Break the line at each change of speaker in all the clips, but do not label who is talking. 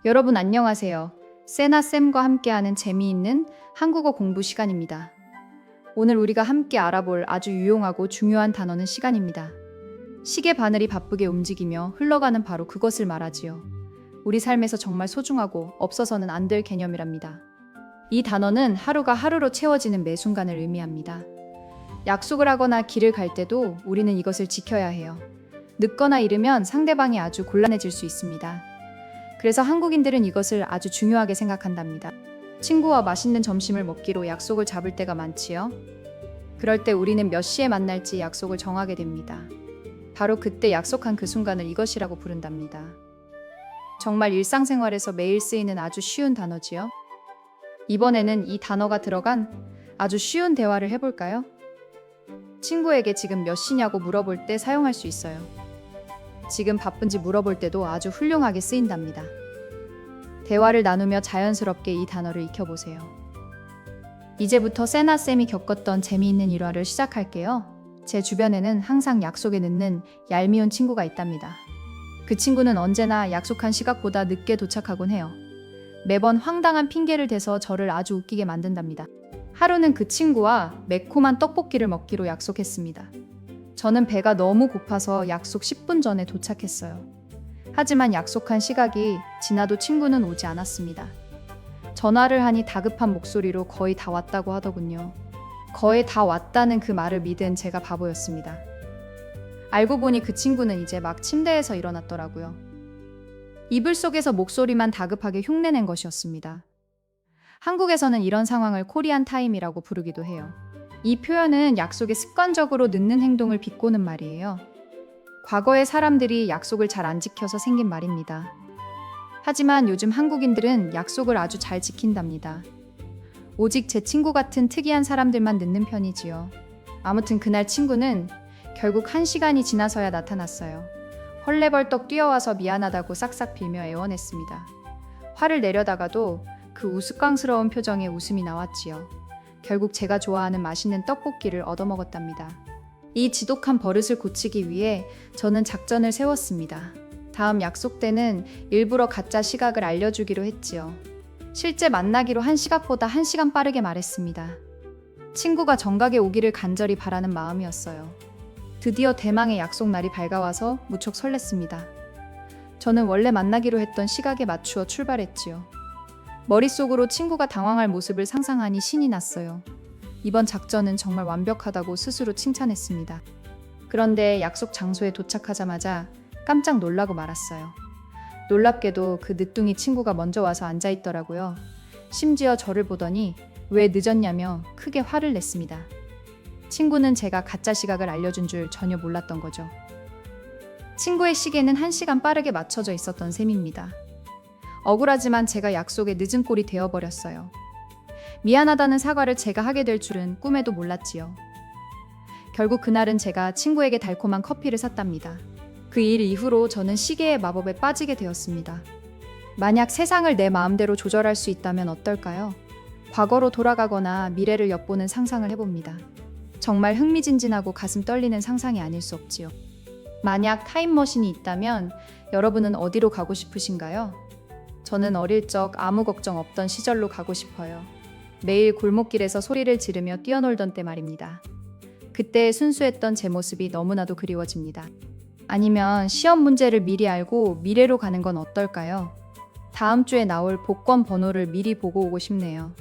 여러분 안녕하세요. 세나쌤과 함께하는 재미있는 한국어 공부 시간입니다. 오늘 우리가 함께 알아볼 아주 유용하고 중요한 단어는 시간입니다. 시계 바늘이 바쁘게 움직이며 흘러가는 바로 그것을 말하지요. 우리 삶에서 정말 소중하고 없어서는 안 될 개념이랍니다. 이 단어는 하루가 하루로 채워지는 매 순간을 의미합니다. 약속을 하거나 길을 갈 때도 우리는 이것을 지켜야 해요. 늦거나 이르면 상대방이 아주 곤란해질 수 있습니다. 그래서 한국인들은 이것을 아주 중요하게 생각한답니다. 친구와 맛있는 점심을 먹기로 약속을 잡을 때가 많지요. 그럴 때 우리는 몇 시에 만날지 약속을 정하게 됩니다. 바로 그때 약속한 그 순간을 이것이라고 부른답니다. 정말 일상생활에서 매일 쓰이는 아주 쉬운 단어지요. 이번에는 이 단어가 들어간 아주 쉬운 대화를 해볼까요? 친구에게 지금 몇 시냐고 물어볼 때 사용할 수 있어요. 지금 바쁜지 물어볼 때도 아주 훌륭하게 쓰인답니다. 대화를 나누며 자연스럽게 이 단어를 익혀보세요. 이제부터 세나쌤이 겪었던 재미있는 일화를 시작할게요. 제 주변에는 항상 약속에 늦는 얄미운 친구가 있답니다. 그 친구는 언제나 약속한 시각보다 늦게 도착하곤 해요. 매번 황당한 핑계를 대서 저를 아주 웃기게 만든답니다. 하루는 그 친구와 매콤한 떡볶이를 먹기로 약속했습니다. 저는 배가 너무 고파서 약속 10분 전에 도착했어요. 하지만 약속한 시각이 지나도 친구는 오지 않았습니다. 전화를 하니 다급한 목소리로 거의 다 왔다고 하더군요. 거의 다 왔다는 그 말을 믿은 제가 바보였습니다. 알고 보니 그 친구는 이제 막 침대에서 일어났더라고요. 이불 속에서 목소리만 다급하게 흉내낸 것이었습니다. 한국에서는 이런 상황을 코리안 타임이라고 부르기도 해요. 이 표현은 약속에 습관적으로 늦는 행동을 비꼬는 말이에요. 과거의 사람들이 약속을 잘 안 지켜서 생긴 말입니다. 하지만 요즘 한국인들은 약속을 아주 잘 지킨답니다. 오직 제 친구 같은 특이한 사람들만 늦는 편이지요. 아무튼 그날 친구는 결국 1시간이 지나서야 나타났어요. 헐레벌떡 뛰어와서 미안하다고 싹싹 빌며 애원했습니다. 화를 내려다가도 그 우스꽝스러운 표정에 웃음이 나왔지요. 결국 제가 좋아하는 맛있는 떡볶이를 얻어먹었답니다. 이 지독한 버릇을 고치기 위해 저는 작전을 세웠습니다. 다음 약속 때는 일부러 가짜 시각을 알려주기로 했지요. 실제 만나기로 한 시각보다 1시간 빠르게 말했습니다. 친구가 정각에 오기를 간절히 바라는 마음이었어요. 드디어 대망의 약속 날이 밝아와서 무척 설렜습니다. 저는 원래 만나기로 했던 시각에 맞추어 출발했지요. 머릿속으로 친구가 당황할 모습을 상상하니 신이 났어요. 이번 작전은 정말 완벽하다고 스스로 칭찬했습니다. 그런데 약속 장소에 도착하자마자 깜짝 놀라고 말았어요. 놀랍게도 그 늦둥이 친구가 먼저 와서 앉아있더라고요. 심지어 저를 보더니 왜 늦었냐며 크게 화를 냈습니다. 친구는 제가 가짜 시각을 알려준 줄 전혀 몰랐던 거죠. 친구의 시계는 1시간 빠르게 맞춰져 있었던 셈입니다. 억울하지만 제가 약속에 늦은 꼴이 되어버렸어요. 미안하다는 사과를 제가 하게 될 줄은 꿈에도 몰랐지요. 결국 그날은 제가 친구에게 달콤한 커피를 샀답니다. 그 일 이후로 저는 시계의 마법에 빠지게 되었습니다. 만약 세상을 내 마음대로 조절할 수 있다면 어떨까요? 과거로 돌아가거나 미래를 엿보는 상상을 해봅니다. 정말 흥미진진하고 가슴 떨리는 상상이 아닐 수 없지요. 만약 타임머신이 있다면 여러분은 어디로 가고 싶으신가요? 저는 어릴 적 아무 걱정 없던 시절로 가고 싶어요. 매일 골목길에서 소리를 지르며 뛰어놀던 때 말입니다. 그때의 순수했던 제 모습이 너무나도 그리워집니다. 아니면 시험 문제를 미리 알고 미래로 가는 건 어떨까요? 다음 주에 나올 복권 번호를 미리 보고 오고 싶네요.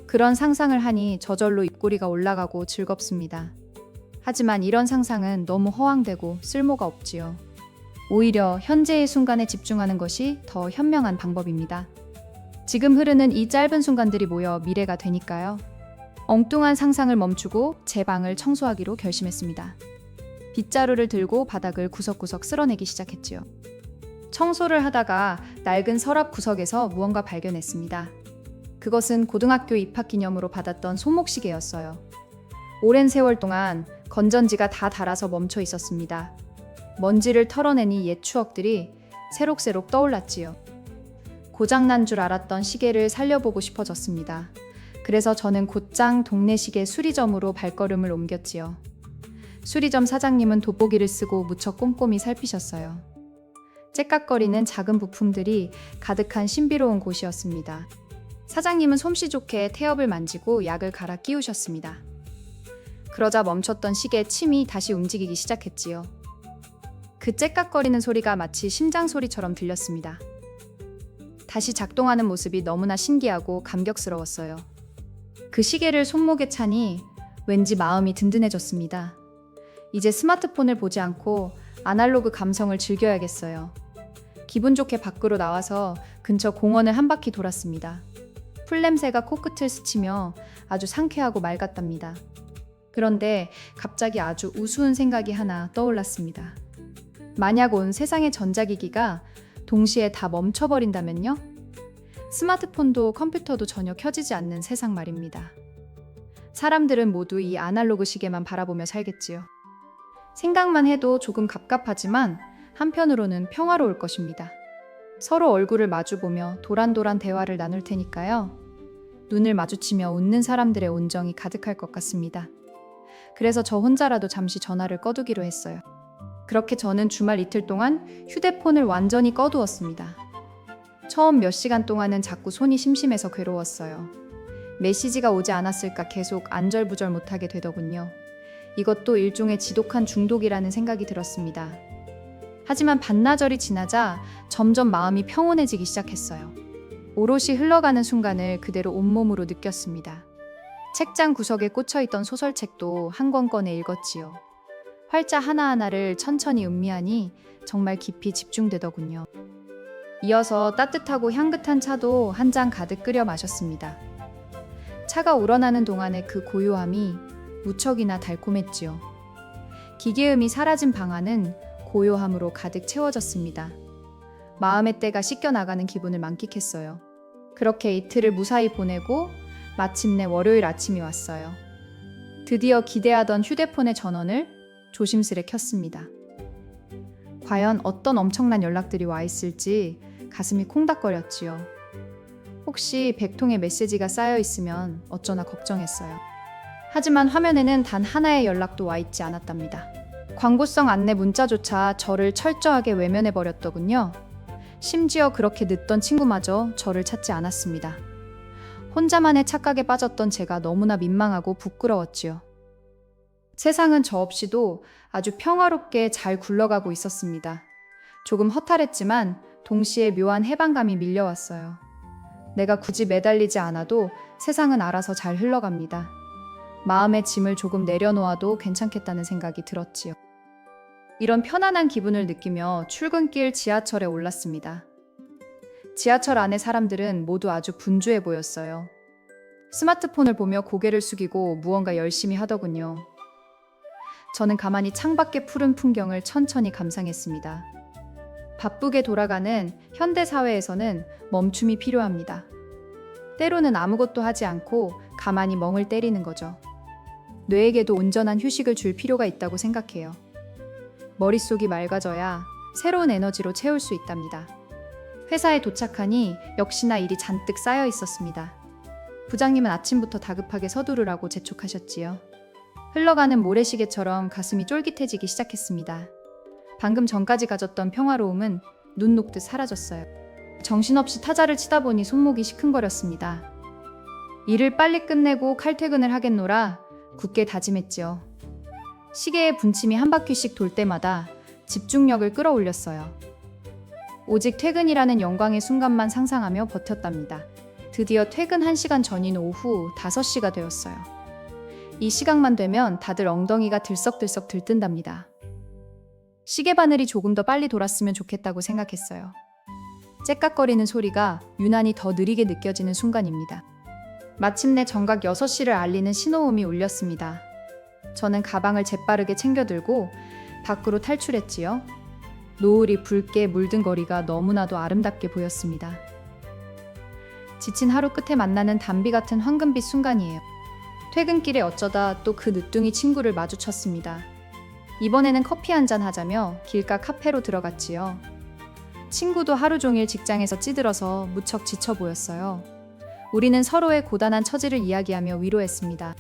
그런 상상을 하니 저절로 입꼬리가 올라가고 즐겁습니다. 하지만 이런 상상은 너무 허황되고 쓸모가 없지요. 오히려 현재의 순간에 집중하는 것이 더 현명한 방법입니다. 지금 흐르는 이 짧은 순간들이 모여 미래가 되니까요. 엉뚱한 상상을 멈추고 제 방을 청소하기로 결심했습니다. 빗자루를 들고 바닥을 구석구석 쓸어내기 시작했지요. 청소를 하다가 낡은 서랍 구석에서 무언가 발견했습니다. 그것은 고등학교 입학 기념으로 받았던 손목시계였어요. 오랜 세월 동안 건전지가 다 닳아서 멈춰 있었습니다. 먼지를 털어내니 옛 추억들이 새록새록 떠올랐지요. 고장난 줄 알았던 시계를 살려보고 싶어졌습니다. 그래서 저는 곧장 동네 시계 수리점으로 발걸음을 옮겼지요. 수리점 사장님은 돋보기를 쓰고 무척 꼼꼼히 살피셨어요. 째깍거리는 작은 부품들이 가득한 신비로운 곳이었습니다. 사장님은 솜씨 좋게 태엽을 만지고 약을 갈아 끼우셨습니다. 그러자 멈췄던 시계의 침이 다시 움직이기 시작했지요. 그 째깍거리는 소리가 마치 심장 소리처럼 들렸습니다. 다시 작동하는 모습이 너무나 신기하고 감격스러웠어요. 그 시계를 손목에 차니 왠지 마음이 든든해졌습니다. 이제 스마트폰을 보지 않고 아날로그 감성을 즐겨야겠어요. 기분 좋게 밖으로 나와서 근처 공원을 한 바퀴 돌았습니다. 풀냄새가 코끝을 스치며 아주 상쾌하고 맑았답니다. 그런데 갑자기 아주 우스운 생각이 하나 떠올랐습니다. 만약 온 세상의 전자기기가 동시에 다 멈춰버린다면요? 스마트폰도 컴퓨터도 전혀 켜지지 않는 세상 말입니다. 사람들은 모두 이 아날로그 시계만 바라보며 살겠지요. 생각만 해도 조금 갑갑하지만 한편으로는 평화로울 것입니다. 서로 얼굴을 마주보며 도란도란 대화를 나눌 테니까요. 눈을 마주치며 웃는 사람들의 온정이 가득할 것 같습니다. 그래서 저 혼자라도 잠시 전화를 꺼두기로 했어요. 그렇게 저는 주말 이틀 동안 휴대폰을 완전히 꺼두었습니다. 처음 몇 시간 동안은 자꾸 손이 심심해서 괴로웠어요. 메시지가 오지 않았을까 계속 안절부절 못하게 되더군요. 이것도 일종의 지독한 중독이라는 생각이 들었습니다. 하지만 반나절이 지나자 점점 마음이 평온해지기 시작했어요. 오롯이 흘러가는 순간을 그대로 온몸으로 느꼈습니다. 책장 구석에 꽂혀있던 소설책도 한 권 꺼내 읽었지요. 활자 하나하나를 천천히 음미하니 정말 깊이 집중되더군요. 이어서 따뜻하고 향긋한 차도 한 잔 가득 끓여 마셨습니다. 차가 우러나는 동안의 그 고요함이 무척이나 달콤했지요. 기계음이 사라진 방 안은 고요함으로 가득 채워졌습니다. 마음의 때가 씻겨나가는 기분을 만끽했어요. 그렇게 이틀을 무사히 보내고 마침내 월요일 아침이 왔어요. 드디어 기대하던 휴대폰의 전원을 조심스레 켰습니다. 과연 어떤 엄청난 연락들이 와 있을지 가슴이 콩닥거렸지요. 혹시 100통의 메시지가 쌓여 있으면 어쩌나 걱정했어요. 하지만 화면에는 단 하나의 연락도 와 있지 않았답니다. 광고성 안내 문자조차 저를 철저하게 외면해버렸더군요. 심지어 그렇게 늦던 친구마저 저를 찾지 않았습니다. 혼자만의 착각에 빠졌던 제가 너무나 민망하고 부끄러웠지요. 세상은 저 없이도 아주 평화롭게 잘 굴러가고 있었습니다. 조금 허탈했지만 동시에 묘한 해방감이 밀려왔어요. 내가 굳이 매달리지 않아도 세상은 알아서 잘 흘러갑니다. 마음의 짐을 조금 내려놓아도 괜찮겠다는 생각이 들었지요. 이런 편안한 기분을 느끼며 출근길 지하철에 올랐습니다. 지하철 안의 사람들은 모두 아주 분주해 보였어요. 스마트폰을 보며 고개를 숙이고 무언가 열심히 하더군요. 저는 가만히 창밖의 푸른 풍경을 천천히 감상했습니다. 바쁘게 돌아가는 현대 사회에서는 멈춤이 필요합니다. 때로는 아무것도 하지 않고 가만히 멍을 때리는 거죠. 뇌에게도 온전한 휴식을 줄 필요가 있다고 생각해요. 머릿속이 맑아져야 새로운 에너지로 채울 수 있답니다. 회사에 도착하니 역시나 일이 잔뜩 쌓여 있었습니다. 부장님은 아침부터 다급하게 서두르라고 재촉하셨지요. 흘러가는 모래시계처럼 가슴이 쫄깃해지기 시작했습니다. 방금 전까지 가졌던 평화로움은 눈 녹듯 사라졌어요. 정신없이 타자를 치다 보니 손목이 시큰거렸습니다. 일을 빨리 끝내고 칼퇴근을 하겠노라 굳게 다짐했지요. 시계의 분침이 한 바퀴씩 돌 때마다 집중력을 끌어올렸어요. 오직 퇴근이라는 영광의 순간만 상상하며 버텼답니다. 드디어 퇴근 1시간 전인 오후 5시가 되었어요. 이 시각만 되면 다들 엉덩이가 들썩들썩 들뜬답니다. 시계 바늘이 조금 더 빨리 돌았으면 좋겠다고 생각했어요. 째깍거리는 소리가 유난히 더 느리게 느껴지는 순간입니다. 마침내 정각 6시를 알리는 신호음이 울렸습니다. 저는 가방을 재빠르게 챙겨들고 밖으로 탈출했지요. 노을이 붉게 물든 거리가 너무나도 아름답게 보였습니다. 지친 하루 끝에 만나는 단비 같은 황금빛 순간이에요. 퇴근길에 어쩌다 또 그 늦둥이 친구를 마주쳤습니다. 이번에는 커피 한잔 하자며 길가 카페로 들어갔지요. 친구도 하루 종일 직장에서 찌들어서 무척 지쳐 보였어요. 우리는 서로의 고단한 처지를 이야기하며 위로했습니다.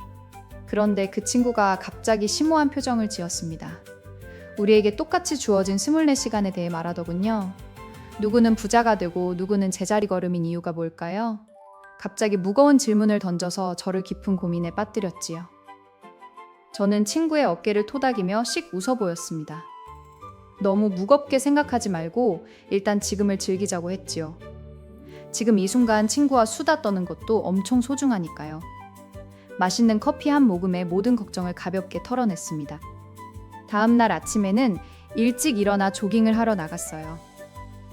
그런데 그 친구가 갑자기 심오한 표정을 지었습니다. 우리에게 똑같이 주어진 24시간에 대해 말하더군요. 누구는 부자가 되고 누구는 제자리 걸음인 이유가 뭘까요? 갑자기 무거운 질문을 던져서 저를 깊은 고민에 빠뜨렸지요. 저는 친구의 어깨를 토닥이며 씩 웃어 보였습니다. 너무 무겁게 생각하지 말고 일단 지금을 즐기자고 했지요. 지금 이 순간 친구와 수다 떠는 것도 엄청 소중하니까요. 맛있는 커피 한 모금에 모든 걱정을 가볍게 털어냈습니다. 다음 날 아침에는 일찍 일어나 조깅을 하러 나갔어요.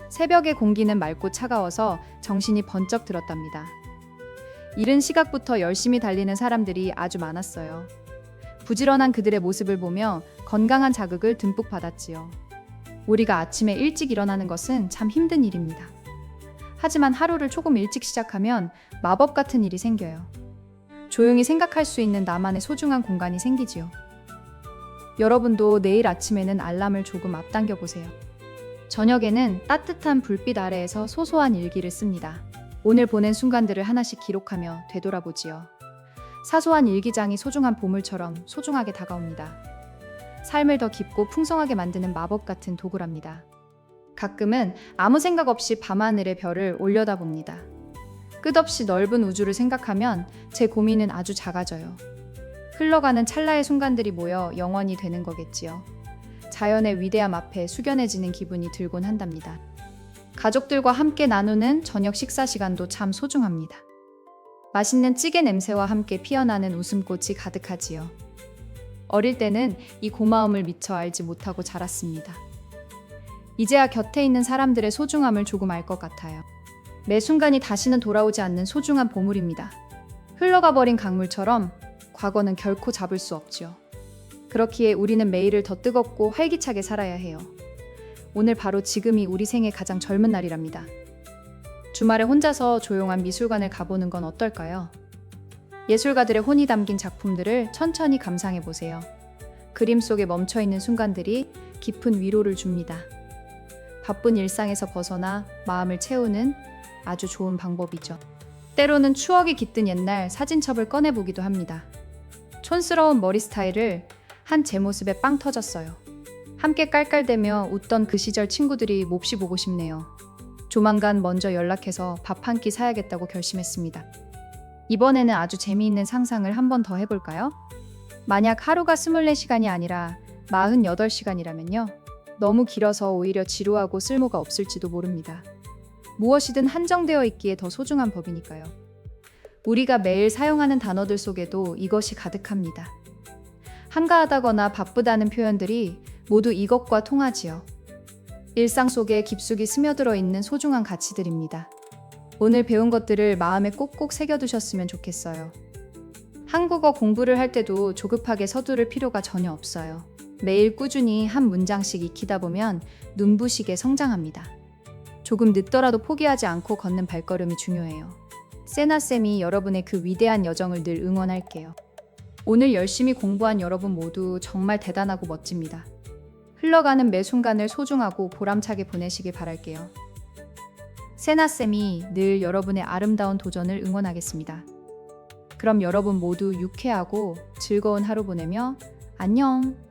새벽의 공기는 맑고 차가워서 정신이 번쩍 들었답니다. 이른 시각부터 열심히 달리는 사람들이 아주 많았어요. 부지런한 그들의 모습을 보며 건강한 자극을 듬뿍 받았지요. 우리가 아침에 일찍 일어나는 것은 참 힘든 일입니다. 하지만 하루를 조금 일찍 시작하면 마법 같은 일이 생겨요. 조용히 생각할 수 있는 나만의 소중한 공간이 생기지요. 여러분도 내일 아침에는 알람을 조금 앞당겨 보세요. 저녁에는 따뜻한 불빛 아래에서 소소한 일기를 씁니다. 오늘 보낸 순간들을 하나씩 기록하며 되돌아보지요. 사소한 일기장이 소중한 보물처럼 소중하게 다가옵니다. 삶을 더 깊고 풍성하게 만드는 마법 같은 도구랍니다. 가끔은 아무 생각 없이 밤하늘의 별을 올려다봅니다. 끝없이 넓은 우주를 생각하면 제 고민은 아주 작아져요. 흘러가는 찰나의 순간들이 모여 영원히 되는 거겠지요. 자연의 위대함 앞에 숙연해지는 기분이 들곤 한답니다. 가족들과 함께 나누는 저녁 식사 시간도 참 소중합니다. 맛있는 찌개 냄새와 함께 피어나는 웃음꽃이 가득하지요. 어릴 때는 이 고마움을 미처 알지 못하고 자랐습니다. 이제야 곁에 있는 사람들의 소중함을 조금 알 것 같아요. 매 순간이 다시는 돌아오지 않는 소중한 보물입니다. 흘러가 버린 강물처럼 과거는 결코 잡을 수 없지요. 그렇기에 우리는 매일을 더 뜨겁고 활기차게 살아야 해요. 오늘 바로 지금이 우리 생의 가장 젊은 날이랍니다. 주말에 혼자서 조용한 미술관을 가보는 건 어떨까요? 예술가들의 혼이 담긴 작품들을 천천히 감상해 보세요. 그림 속에 멈춰있는 순간들이 깊은 위로를 줍니다. 바쁜 일상에서 벗어나 마음을 채우는 아주 좋은 방법이죠. 때로는 추억이 깃든 옛날 사진첩을 꺼내보기도 합니다. 촌스러운 머리 스타일을 한 제 모습에 빵 터졌어요. 함께 깔깔대며 웃던 그 시절 친구들이 몹시 보고 싶네요. 조만간 먼저 연락해서 밥 한 끼 사야겠다고 결심했습니다. 이번에는 아주 재미있는 상상을 한 번 더 해볼까요? 만약 하루가 24시간이 아니라 48시간이라면요. 너무 길어서 오히려 지루하고 쓸모가 없을지도 모릅니다. 무엇이든 한정되어 있기에 더 소중한 법이니까요. 우리가 매일 사용하는 단어들 속에도 이것이 가득합니다. 한가하다거나 바쁘다는 표현들이 모두 이것과 통하지요. 일상 속에 깊숙이 스며들어 있는 소중한 가치들입니다. 오늘 배운 것들을 마음에 꼭꼭 새겨두셨으면 좋겠어요. 한국어 공부를 할 때도 조급하게 서두를 필요가 전혀 없어요. 매일 꾸준히 한 문장씩 익히다 보면 눈부시게 성장합니다. 조금 늦더라도 포기하지 않고 걷는 발걸음이 중요해요. 세나쌤이 여러분의 그 위대한 여정을 늘 응원할게요. 오늘 열심히 공부한 여러분 모두 정말 대단하고 멋집니다. 흘러가는 매 순간을 소중하고 보람차게 보내시길 바랄게요. 세나쌤이 늘 여러분의 아름다운 도전을 응원하겠습니다. 그럼 여러분 모두 유쾌하고 즐거운 하루 보내며 안녕!